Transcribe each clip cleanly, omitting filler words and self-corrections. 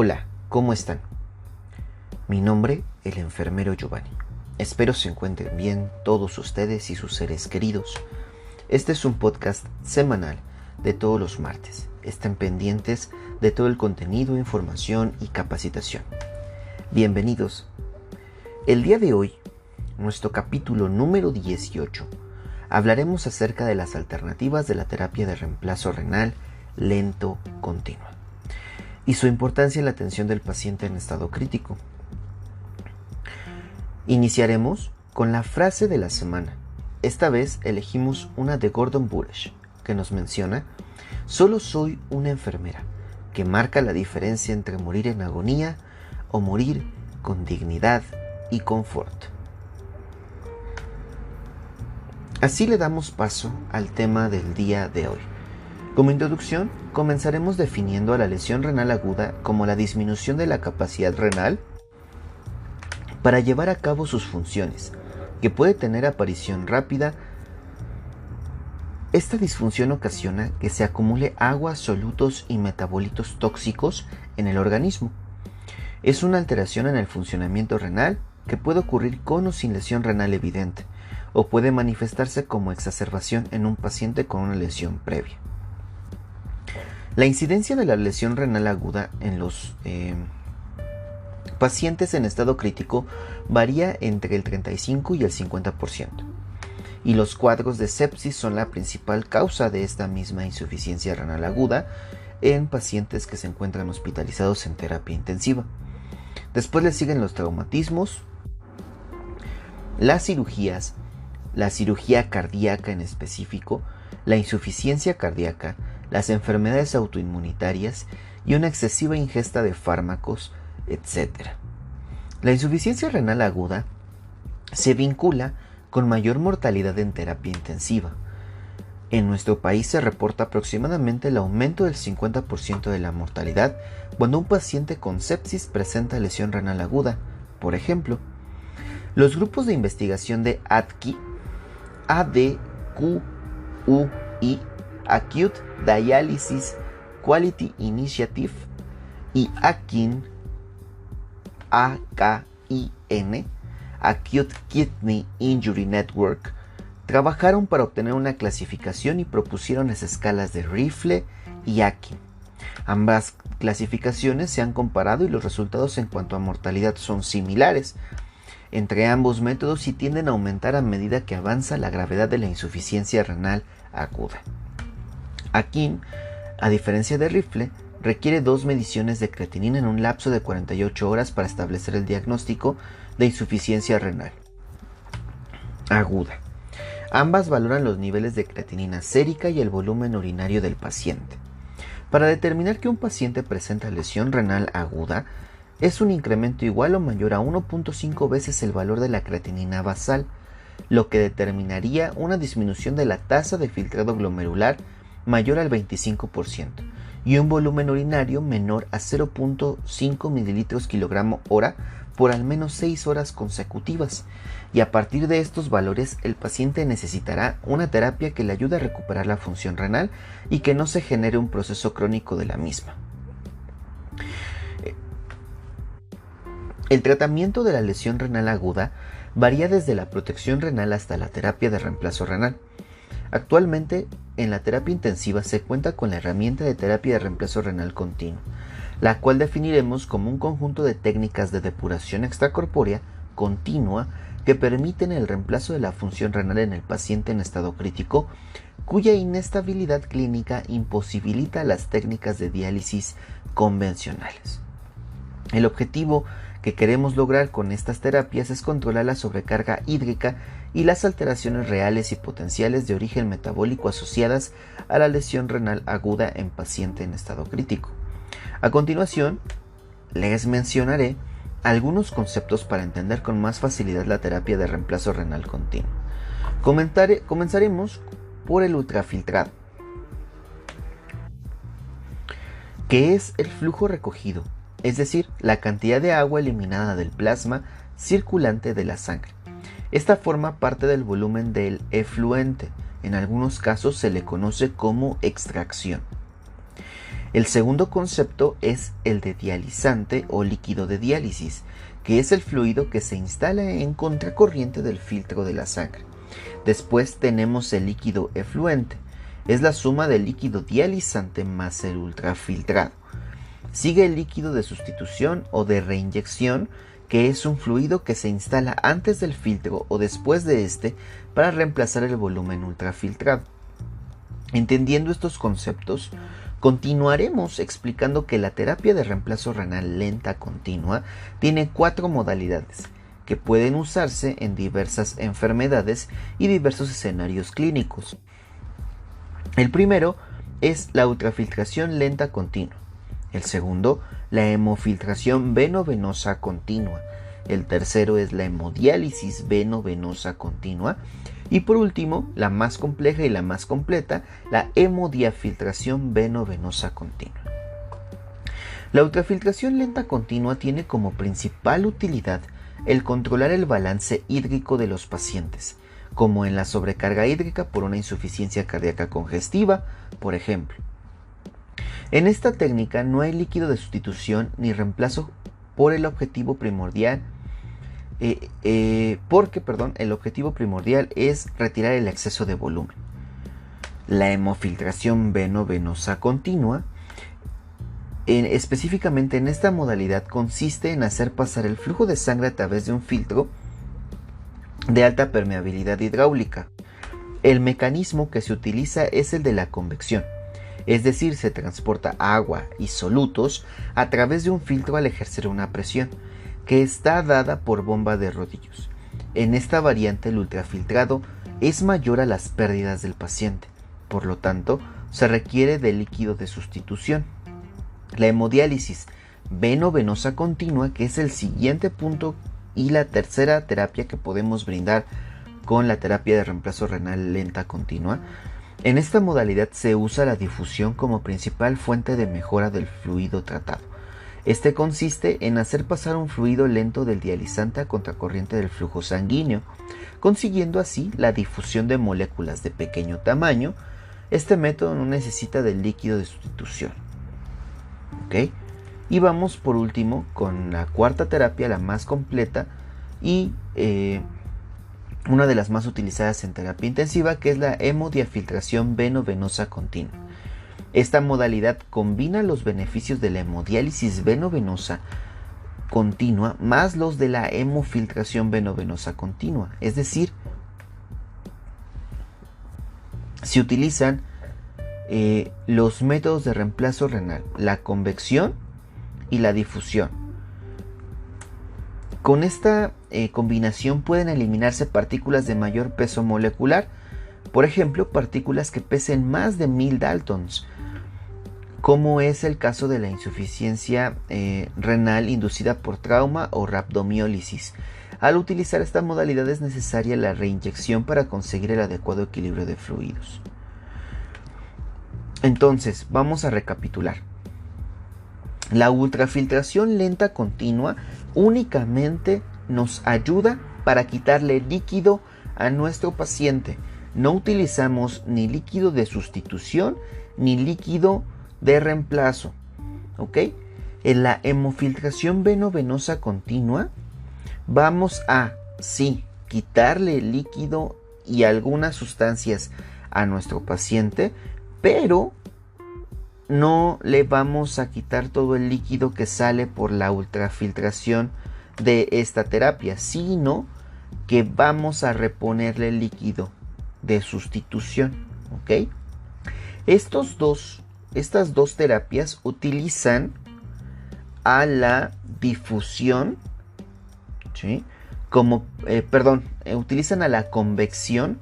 Hola, ¿cómo están? Mi nombre, el enfermero Giovanni. Espero se encuentren bien todos ustedes y sus seres queridos. Este es un podcast semanal de todos los martes. Estén pendientes de todo el contenido, información y capacitación. Bienvenidos. El día de hoy, nuestro capítulo número 18, hablaremos acerca de las alternativas de la terapia de reemplazo renal lento continua y su importancia en la atención del paciente en estado crítico. Iniciaremos con la frase de la semana. Esta vez elegimos una de Gordon Bullish, que nos menciona: solo soy una enfermera, que marca la diferencia entre morir en agonía o morir con dignidad y confort. Así le damos paso al tema del día de hoy. Como introducción, comenzaremos definiendo a la lesión renal aguda como la disminución de la capacidad renal para llevar a cabo sus funciones, que puede tener aparición rápida. Esta disfunción ocasiona que se acumule agua, solutos y metabolitos tóxicos en el organismo. Es una alteración en el funcionamiento renal que puede ocurrir con o sin lesión renal evidente, o puede manifestarse como exacerbación en un paciente con una lesión previa. La incidencia de la lesión renal aguda en los pacientes en estado crítico varía entre el 35 y el 50%, y los cuadros de sepsis son la principal causa de esta misma insuficiencia renal aguda en pacientes que se encuentran hospitalizados en terapia intensiva. Después le siguen los traumatismos, las cirugías, la cirugía cardíaca en específico, la insuficiencia cardíaca, las enfermedades autoinmunitarias y una excesiva ingesta de fármacos, etc. La insuficiencia renal aguda se vincula con mayor mortalidad en terapia intensiva. En nuestro país se reporta aproximadamente el aumento del 50% de la mortalidad cuando un paciente con sepsis presenta lesión renal aguda. Por ejemplo, los grupos de investigación de ADQI, Acute Dialysis Quality Initiative, y AKIN, Acute Kidney Injury Network, trabajaron para obtener una clasificación y propusieron las escalas de Rifle y AKIN. Ambas clasificaciones se han comparado y los resultados en cuanto a mortalidad son similares entre ambos métodos y tienden a aumentar a medida que avanza la gravedad de la insuficiencia renal aguda. AKIN, a diferencia de Rifle, requiere 2 mediciones de creatinina en un lapso de 48 horas para establecer el diagnóstico de insuficiencia renal aguda. Ambas valoran los niveles de creatinina sérica y el volumen urinario del paciente. Para determinar que un paciente presenta lesión renal aguda, es un incremento igual o mayor a 1.5 veces el valor de la creatinina basal, lo que determinaría una disminución de la tasa de filtrado glomerular mayor al 25% y un volumen urinario menor a 0.5 mililitros kilogramo hora por al menos 6 horas consecutivas, y a partir de estos valores el paciente necesitará una terapia que le ayude a recuperar la función renal y que no se genere un proceso crónico de la misma. El tratamiento de la lesión renal aguda varía desde la protección renal hasta la terapia de reemplazo renal. Actualmente, en la terapia intensiva se cuenta con la herramienta de terapia de reemplazo renal continuo, la cual definiremos como un conjunto de técnicas de depuración extracorpórea continua que permiten el reemplazo de la función renal en el paciente en estado crítico, cuya inestabilidad clínica imposibilita las técnicas de diálisis convencionales. El objetivo que queremos lograr con estas terapias es controlar la sobrecarga hídrica y las alteraciones reales y potenciales de origen metabólico asociadas a la lesión renal aguda en paciente en estado crítico. A continuación, les mencionaré algunos conceptos para entender con más facilidad la terapia de reemplazo renal continuo. Comenzaremos por el ultrafiltrado, que es el flujo recogido, es decir, la cantidad de agua eliminada del plasma circulante de la sangre. Esta forma parte del volumen del efluente. En algunos casos se le conoce como extracción. El segundo concepto es el de dializante o líquido de diálisis, que es el fluido que se instala en contracorriente del filtro de la sangre. Después tenemos el líquido efluente, es la suma del líquido dializante más el ultrafiltrado. Sigue el líquido de sustitución o de reinyección, que es un fluido que se instala antes del filtro o después de este para reemplazar el volumen ultrafiltrado. Entendiendo estos conceptos, continuaremos explicando que la terapia de reemplazo renal lenta continua tiene 4 modalidades que pueden usarse en diversas enfermedades y diversos escenarios clínicos. El primero es la ultrafiltración lenta continua. El segundo, la hemofiltración veno-venosa continua. El tercero es la hemodiálisis veno-venosa continua. Y por último, la más compleja y la más completa, la hemodiafiltración veno-venosa continua. La ultrafiltración lenta continua tiene como principal utilidad el controlar el balance hídrico de los pacientes, como en la sobrecarga hídrica por una insuficiencia cardíaca congestiva, por ejemplo. En esta técnica no hay líquido de sustitución ni reemplazo por el objetivo primordial, porque el objetivo primordial es retirar el exceso de volumen. La hemofiltración veno-venosa continua, específicamente en esta modalidad, consiste en hacer pasar el flujo de sangre a través de un filtro de alta permeabilidad hidráulica. El mecanismo que se utiliza es el de la convección, es decir, se transporta agua y solutos a través de un filtro al ejercer una presión, que está dada por bomba de rodillos. En esta variante el ultrafiltrado es mayor a las pérdidas del paciente, por lo tanto se requiere de líquido de sustitución. La hemodiálisis veno-venosa continua, que es el siguiente punto y la tercera terapia que podemos brindar con la terapia de reemplazo renal lenta continua. En esta modalidad se usa la difusión como principal fuente de mejora del fluido tratado. Este consiste en hacer pasar un fluido lento del dializante a contracorriente del flujo sanguíneo, consiguiendo así la difusión de moléculas de pequeño tamaño. Este método no necesita del líquido de sustitución. ¿Ok? Y vamos por último con la cuarta terapia, la más completa y una de las más utilizadas en terapia intensiva, que es la hemodiafiltración veno-venosa continua. Esta modalidad combina los beneficios de la hemodiálisis veno-venosa continua más los de la hemofiltración veno-venosa continua. Es decir, se utilizan los métodos de reemplazo renal, la convección y la difusión. Con esta combinación pueden eliminarse partículas de mayor peso molecular, por ejemplo, partículas que pesen más de 1000 daltons, como es el caso de la insuficiencia renal inducida por trauma o rhabdomiólisis. Al utilizar esta modalidad es necesaria la reinyección para conseguir el adecuado equilibrio de fluidos. Entonces, vamos a recapitular. La ultrafiltración lenta continua únicamente nos ayuda para quitarle líquido a nuestro paciente. No utilizamos ni líquido de sustitución ni líquido de reemplazo. ¿Ok? En la hemofiltración veno-venosa continua vamos a, sí, quitarle líquido y algunas sustancias a nuestro paciente, pero no le vamos a quitar todo el líquido que sale por la ultrafiltración de esta terapia, sino que vamos a reponerle el líquido de sustitución. ¿Ok? Estas dos terapias utilizan a la difusión, ¿sí? Utilizan a la convección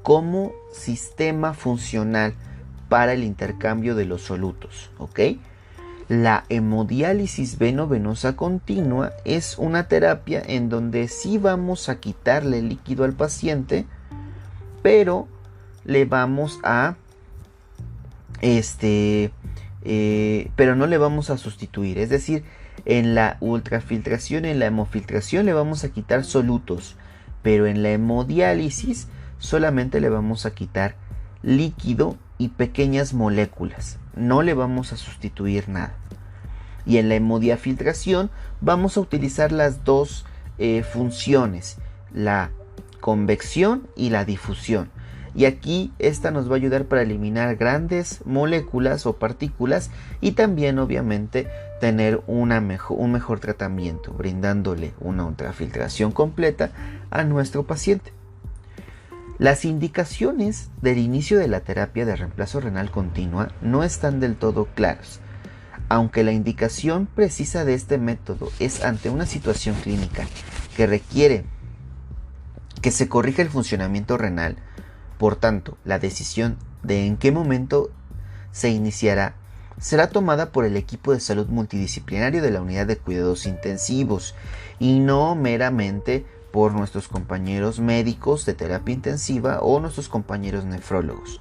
como sistema funcional para el intercambio de los solutos. ¿Ok? La hemodiálisis veno-venosa continua es una terapia en donde sí vamos a quitarle líquido al paciente, pero le vamos a pero no le vamos a sustituir. Es decir, en la ultrafiltración, en la hemofiltración le vamos a quitar solutos, pero en la hemodiálisis solamente le vamos a quitar líquido y pequeñas moléculas. No le vamos a sustituir nada. Y en la hemodiafiltración vamos a utilizar las dos funciones, la convección y la difusión. Y aquí esta nos va a ayudar para eliminar grandes moléculas o partículas y también obviamente tener un mejor tratamiento, brindándole una ultrafiltración completa a nuestro paciente. Las indicaciones del inicio de la terapia de reemplazo renal continua no están del todo claras. Aunque la indicación precisa de este método es ante una situación clínica que requiere que se corrija el funcionamiento renal, por tanto, la decisión de en qué momento se iniciará será tomada por el equipo de salud multidisciplinario de la unidad de cuidados intensivos y no meramente por nuestros compañeros médicos de terapia intensiva o nuestros compañeros nefrólogos.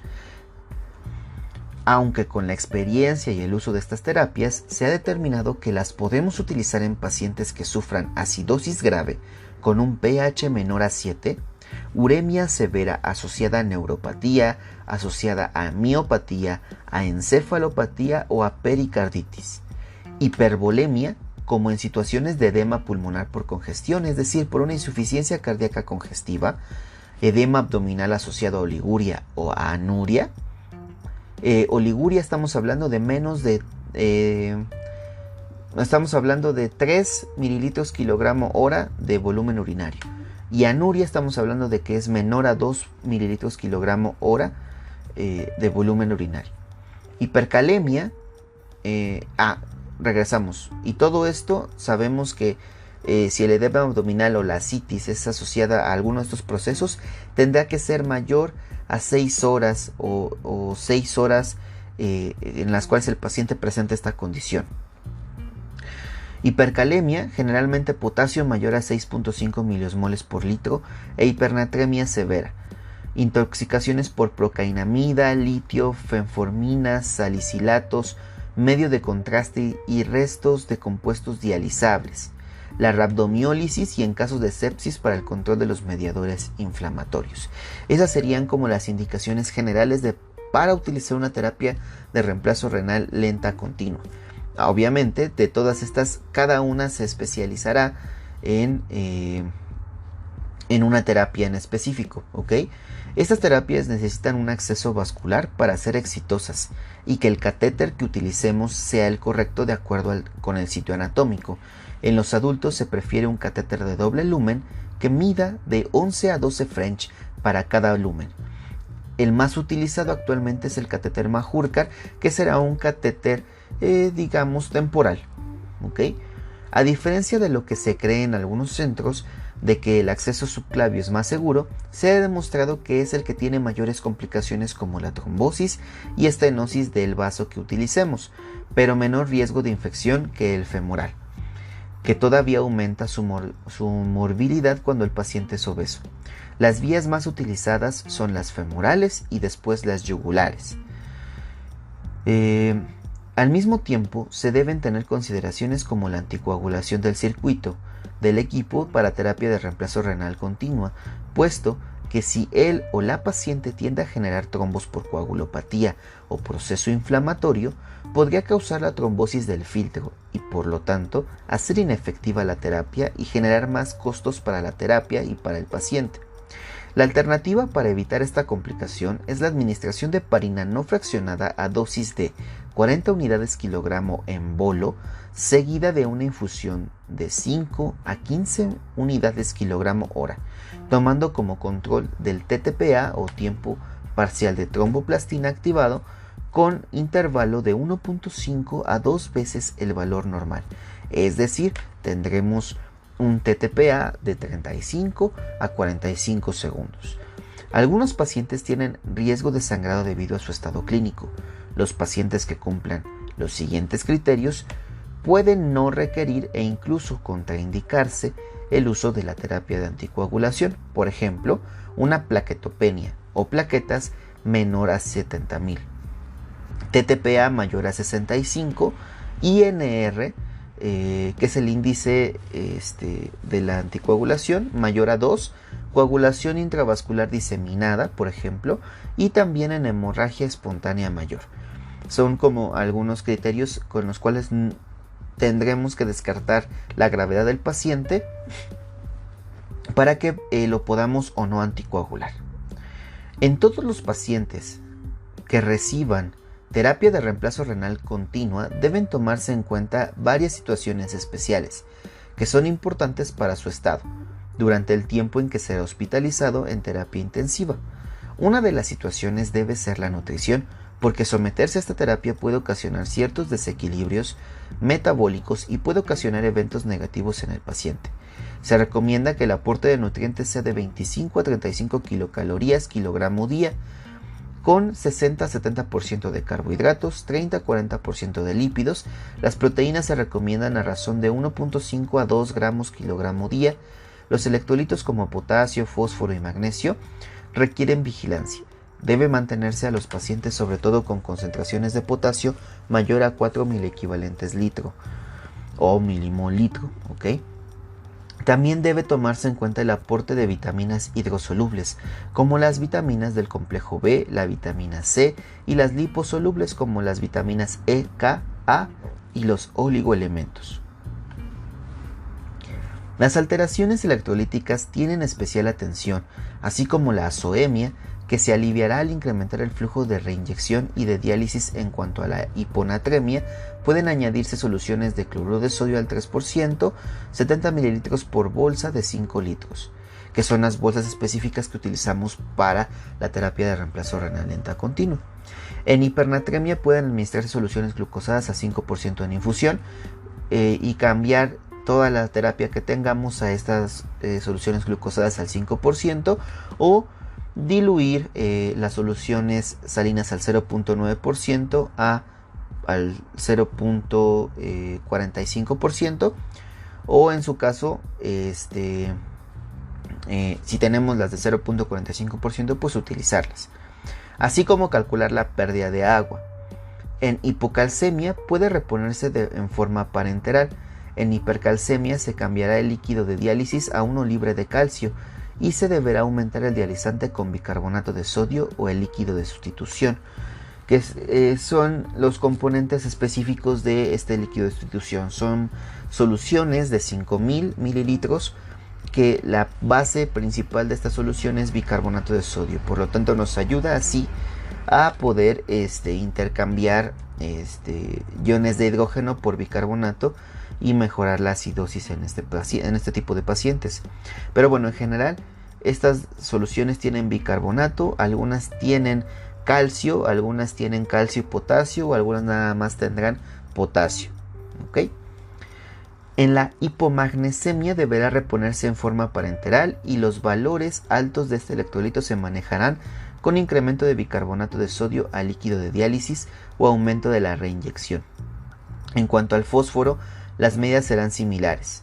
Aunque con la experiencia y el uso de estas terapias se ha determinado que las podemos utilizar en pacientes que sufran acidosis grave con un pH menor a 7, uremia severa asociada a neuropatía, asociada a miopatía, a encefalopatía o a pericarditis, hipervolemia como en situaciones de edema pulmonar por congestión, es decir, por una insuficiencia cardíaca congestiva, edema abdominal asociado a oliguria o a anuria. Oliguria estamos hablando de menos de 3 mililitros kilogramo hora de volumen urinario, y anuria estamos hablando de que es menor a 2 mililitros kilogramo hora de volumen urinario. Hipercalemia, regresamos, y todo esto sabemos que si el edema abdominal o la ascitis es asociada a alguno de estos procesos, tendrá que ser mayor a 6 horas o 6 horas en las cuales el paciente presenta esta condición. Hipercalemia, generalmente potasio mayor a 6.5 miliosmoles por litro, e hipernatremia severa. Intoxicaciones por procainamida, litio, fenformina, salicilatos, medio de contraste y restos de compuestos dializables. La rhabdomiólisis y en casos de sepsis para el control de los mediadores inflamatorios. Esas serían como las indicaciones generales para utilizar una terapia de reemplazo renal lenta continua. Obviamente, de todas estas, cada una se especializará en una terapia en específico, ¿ok? Estas terapias necesitan un acceso vascular para ser exitosas y que el catéter que utilicemos sea el correcto de acuerdo con el sitio anatómico. En los adultos se prefiere un catéter de doble lumen que mida de 11 a 12 French para cada lumen. El más utilizado actualmente es el catéter Majorca, que será un catéter digamos temporal, ¿ok? A diferencia de lo que se cree en algunos centros de que el acceso subclavio es más seguro, se ha demostrado que es el que tiene mayores complicaciones como la trombosis y estenosis del vaso que utilicemos, pero menor riesgo de infección que el femoral, que todavía aumenta su morbilidad cuando el paciente es obeso. Las vías más utilizadas son las femorales y después las yugulares. Al mismo tiempo, se deben tener consideraciones como la anticoagulación del circuito del equipo para terapia de reemplazo renal continua, puesto que si él o la paciente tiende a generar trombos por coagulopatía o proceso inflamatorio, podría causar la trombosis del filtro y por lo tanto hacer inefectiva la terapia y generar más costos para la terapia y para el paciente. La alternativa para evitar esta complicación es la administración de heparina no fraccionada a dosis de 40 unidades kilogramo en bolo, seguida de una infusión de 5 a 15 unidades kilogramo hora, tomando como control del TTPA o tiempo parcial de tromboplastina activado con intervalo de 1.5 a 2 veces el valor normal. Es decir, tendremos un TTPA de 35 a 45 segundos. Algunos pacientes tienen riesgo de sangrado debido a su estado clínico. Los pacientes que cumplan los siguientes criterios pueden no requerir e incluso contraindicarse el uso de la terapia de anticoagulación, por ejemplo, una plaquetopenia o plaquetas menor a 70.000, TTPA mayor a 65, INR que es el índice de la anticoagulación, mayor a 2, coagulación intravascular diseminada, por ejemplo, y también en hemorragia espontánea mayor. Son como algunos criterios con los cuales tendremos que descartar la gravedad del paciente para que lo podamos o no anticoagular. En todos los pacientes que reciban terapia de reemplazo renal continua deben tomarse en cuenta varias situaciones especiales que son importantes para su estado durante el tiempo en que será hospitalizado en terapia intensiva. Una de las situaciones debe ser la nutrición, porque someterse a esta terapia puede ocasionar ciertos desequilibrios metabólicos y puede ocasionar eventos negativos en el paciente. Se recomienda que el aporte de nutrientes sea de 25 a 35 kilocalorías kilogramo día, con 60-70% de carbohidratos, 30-40% de lípidos. Las proteínas se recomiendan a razón de 1.5 a 2 gramos kilogramo día. Los electrolitos como potasio, fósforo y magnesio requieren vigilancia. Debe mantenerse a los pacientes sobre todo con concentraciones de potasio mayor a 4 miliequivalentes litro o milimol litro, ¿ok? También debe tomarse en cuenta el aporte de vitaminas hidrosolubles, como las vitaminas del complejo B, la vitamina C y las liposolubles como las vitaminas E, K, A y los oligoelementos. Las alteraciones electrolíticas tienen especial atención, así como la azoemia, que se aliviará al incrementar el flujo de reinyección y de diálisis. En cuanto a la hiponatremia, pueden añadirse soluciones de cloruro de sodio al 3%, 70 ml por bolsa de 5 litros, que son las bolsas específicas que utilizamos para la terapia de reemplazo renal lenta continua. En hipernatremia pueden administrarse soluciones glucosadas a 5% en infusión y cambiar toda la terapia que tengamos a estas soluciones glucosadas al 5%, o diluir las soluciones salinas al 0.9% al 0.45%, o en su caso si tenemos las de 0.45%, pues utilizarlas, así como calcular la pérdida de agua. En hipocalcemia puede reponerse en forma parenteral. En hipercalcemia se cambiará el líquido de diálisis a uno libre de calcio y se deberá aumentar el dializante con bicarbonato de sodio o el líquido de sustitución, que son los componentes específicos de este líquido de sustitución. Son soluciones de 5000 mililitros, que la base principal de esta solución es bicarbonato de sodio. Por lo tanto, nos ayuda así a poder intercambiar iones de hidrógeno por bicarbonato y mejorar la acidosis en este tipo de pacientes. Pero bueno, en general estas soluciones tienen bicarbonato, algunas tienen calcio, algunas tienen calcio y potasio, o algunas nada más tendrán potasio, ¿ok? En la hipomagnesemia deberá reponerse en forma parenteral y los valores altos de este electrolito se manejarán con incremento de bicarbonato de sodio a líquido de diálisis o aumento de la reinyección. En cuanto al fósforo, las medidas serán similares.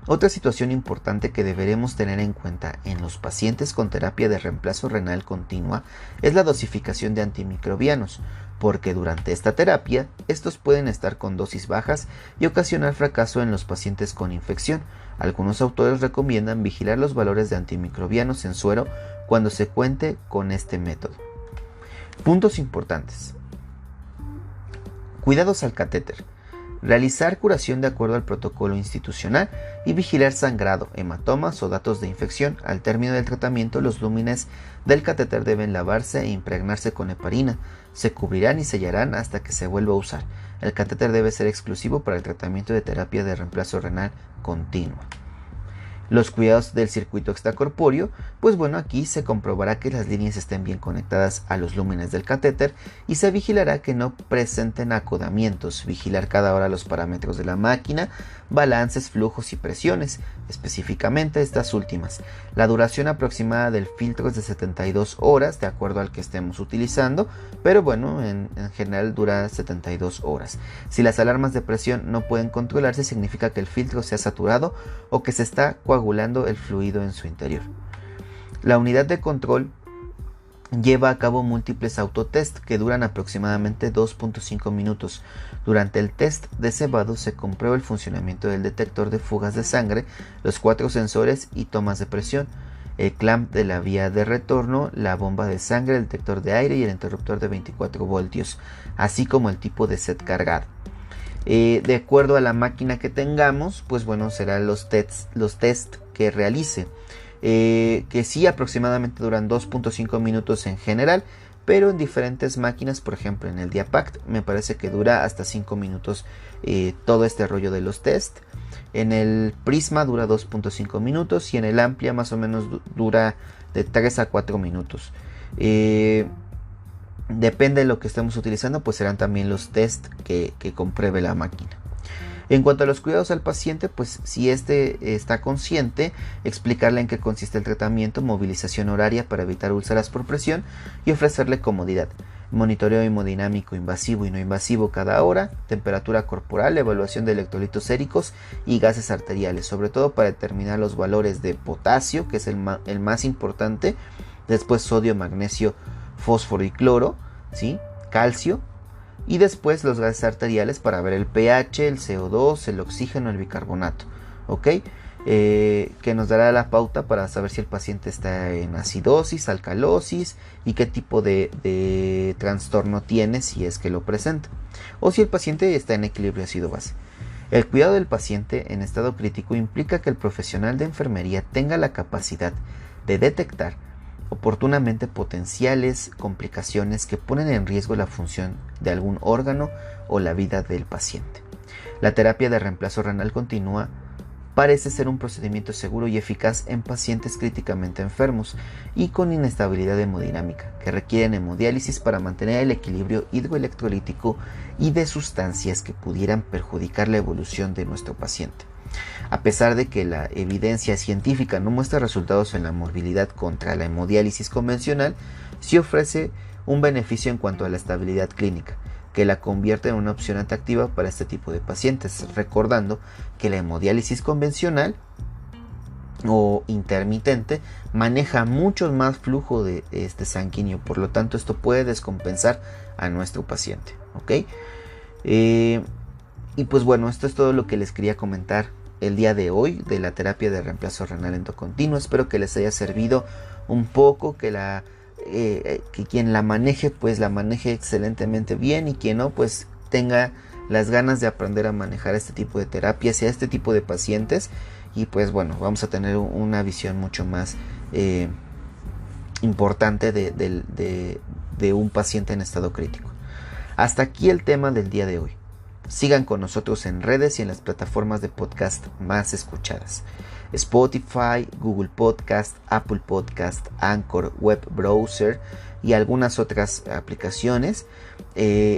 Otra situación importante que deberemos tener en cuenta en los pacientes con terapia de reemplazo renal continua es la dosificación de antimicrobianos, porque durante esta terapia estos pueden estar con dosis bajas y ocasionar fracaso en los pacientes con infección. Algunos autores recomiendan vigilar los valores de antimicrobianos en suero cuando se cuente con este método. Puntos importantes: cuidados al catéter. Realizar curación de acuerdo al protocolo institucional y vigilar sangrado, hematomas o datos de infección. Al término del tratamiento, los lúmenes del catéter deben lavarse e impregnarse con heparina. Se cubrirán y sellarán hasta que se vuelva a usar. El catéter debe ser exclusivo para el tratamiento de terapia de reemplazo renal continua. Los cuidados del circuito extracorpóreo, pues bueno, aquí se comprobará que las líneas estén bien conectadas a los lúmenes del catéter y se vigilará que no presenten acodamientos. Vigilar cada hora los parámetros de la máquina, balances, flujos y presiones, específicamente estas últimas. La duración aproximada del filtro es de 72 horas, de acuerdo al que estemos utilizando, pero bueno, en general dura 72 horas. Si las alarmas de presión no pueden controlarse, significa que el filtro se ha saturado o que se está coagulando el fluido en su interior. La unidad de control lleva a cabo múltiples autotest que duran aproximadamente 2.5 minutos. Durante el test de cebado se comprueba el funcionamiento del detector de fugas de sangre, los 4 sensores y tomas de presión, el clamp de la vía de retorno, la bomba de sangre, el detector de aire y el interruptor de 24 voltios, así como el tipo de set cargado. De acuerdo a la máquina que tengamos, pues bueno, serán los test que realice. Que sí aproximadamente duran 2.5 minutos en general, pero en diferentes máquinas, por ejemplo en el Diapact me parece que dura hasta 5 minutos todo este rollo de los test. En el Prisma dura 2.5 minutos y en el Amplia más o menos dura de 3 a 4 minutos. Depende de lo que estemos utilizando, pues serán también los test que compruebe la máquina. En cuanto a los cuidados al paciente, pues si este está consciente, explicarle en qué consiste el tratamiento, movilización horaria para evitar úlceras por presión y ofrecerle comodidad, monitoreo hemodinámico invasivo y no invasivo cada hora, temperatura corporal, evaluación de electrolitos séricos y gases arteriales, sobre todo para determinar los valores de potasio, que es el más importante, después sodio, magnesio, fósforo y cloro, ¿sí? Calcio. Y después los gases arteriales para ver el pH, el CO2, el oxígeno, el bicarbonato, ¿ok? Que nos dará la pauta para saber si el paciente está en acidosis, alcalosis y qué tipo de trastorno tiene si es que lo presenta, o si el paciente está en equilibrio ácido-base. El cuidado del paciente en estado crítico implica que el profesional de enfermería tenga la capacidad de detectar oportunamente potenciales complicaciones que ponen en riesgo la función de algún órgano o la vida del paciente. La terapia de reemplazo renal continua parece ser un procedimiento seguro y eficaz en pacientes críticamente enfermos y con inestabilidad hemodinámica, que requieren hemodiálisis para mantener el equilibrio hidroelectrolítico y de sustancias que pudieran perjudicar la evolución de nuestro paciente. A pesar de que la evidencia científica no muestra resultados en la morbilidad contra la hemodiálisis convencional, sí ofrece un beneficio en cuanto a la estabilidad clínica, que la convierte en una opción atractiva para este tipo de pacientes, recordando que la hemodiálisis convencional o intermitente maneja mucho más flujo de sanguíneo, por lo tanto esto puede descompensar a nuestro paciente, ¿ok? Y pues bueno, esto es todo lo que les quería comentar el día de hoy de la terapia de reemplazo renal endocontinuo. Espero que les haya servido un poco, que quien la maneje pues la maneje excelentemente bien, y quien no pues tenga las ganas de aprender a manejar este tipo de terapias y a este tipo de pacientes, y pues bueno, vamos a tener una visión mucho más importante de un paciente en estado crítico. Hasta aquí el tema del día de hoy. Sigan con nosotros en redes y en las plataformas de podcast más escuchadas: Spotify, Google Podcast, Apple Podcast, Anchor, Web Browser y algunas otras aplicaciones.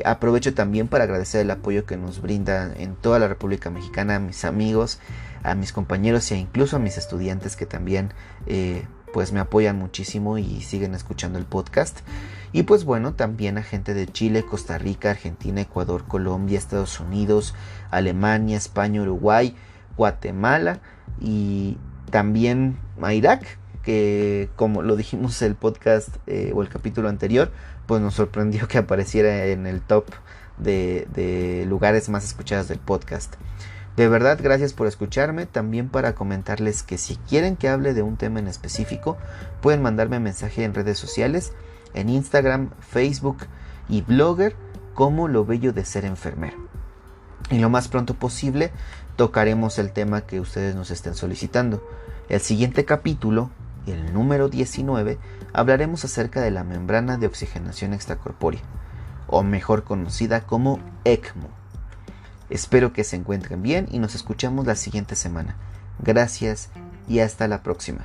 Aprovecho también para agradecer el apoyo que nos brinda en toda la República Mexicana a mis amigos, a mis compañeros e incluso a mis estudiantes que también pues me apoyan muchísimo y siguen escuchando el podcast. Y pues bueno, también a gente de Chile, Costa Rica, Argentina, Ecuador, Colombia, Estados Unidos, Alemania, España, Uruguay, Guatemala y también a Irak, que como lo dijimos el podcast o el capítulo anterior, pues nos sorprendió que apareciera en el top de lugares más escuchados del podcast. De verdad, gracias por escucharme. También para comentarles que si quieren que hable de un tema en específico, pueden mandarme mensaje en redes sociales, en Instagram, Facebook y Blogger, como Lo Bello de Ser Enfermero. Y lo más pronto posible tocaremos el tema que ustedes nos estén solicitando. El siguiente capítulo, el número 19, hablaremos acerca de la membrana de oxigenación extracorpórea, o mejor conocida como ECMO. Espero que se encuentren bien y nos escuchamos la siguiente semana. Gracias y hasta la próxima.